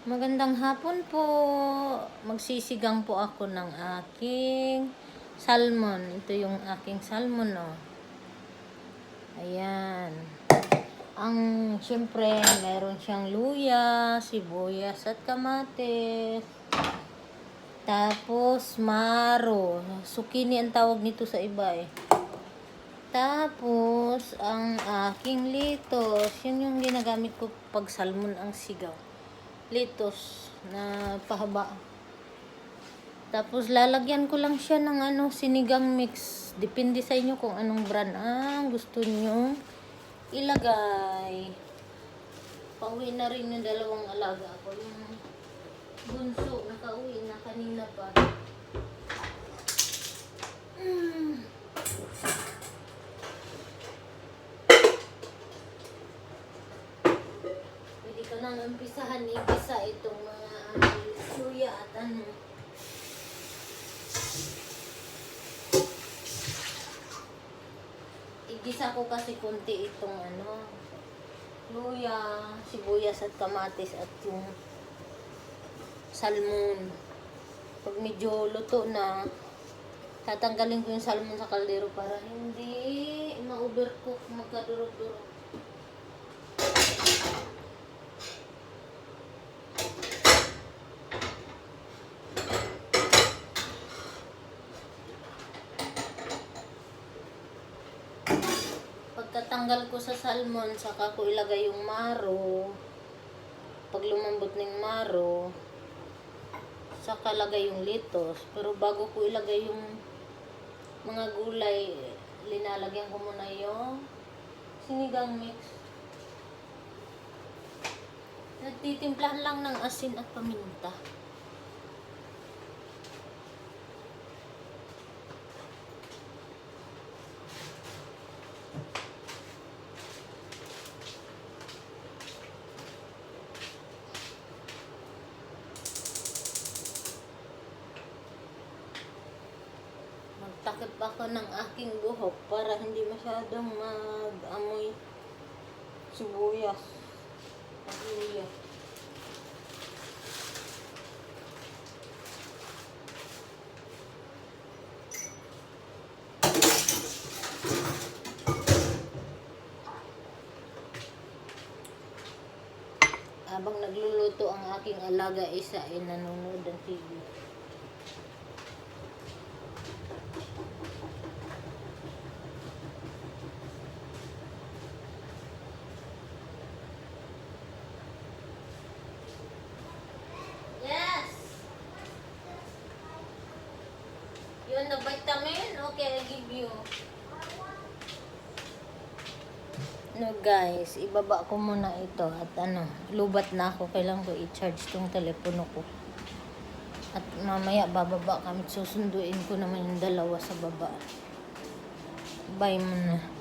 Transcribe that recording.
Magandang hapon po. Magsisigang po ako ng aking salmon. Ito yung aking salmon, oh. Ayan. Siyempre, meron siyang luya, sibuyas at kamatis. Tapos, maro. Zucchini ang tawag nito sa iba, eh. Tapos, ang aking litos. Yun yung ginagamit ko pag salmon ang sigaw. Litos na pahaba. Tapos lalagyan ko lang siya ng sinigang mix. Depende sa inyo kung anong brand ang gusto nyo ilagay. Pauwi na rin yung dalawang alaga ko. Yung bunso nakauwi na kanina pa. Pwede ka nang umpisahan igisa itong mga luya at igisa ko kasi konti itong luya, sibuyas at kamatis at yung salmon. Pag medyo luto na, tatanggalin ko yung salmon sa kaldero para hindi ma-overcook, magkadurog-durog. Pagkatanggal ko sa salmon, saka ko ilagay yung maro. Pag lumambot na yung maro, saka lagay yung litos. Pero bago ko ilagay yung mga gulay, linalagyan ko muna yung sinigang mix. Nagtitimplahan lang ng asin at paminta. Takip ako ng aking buhok para hindi masyadong mag-amoy sibuyas at luya. Habang nagluluto ang aking alaga, isa ay nanonood ng TV. Yun na vitamin? Okay, I give you. No guys, ibaba ko muna ito at lubat na ako. Kailangan ko i-charge tong telepono ko. At mamaya bababa kami. Susunduin ko naman yung dalawa sa baba. Bye muna.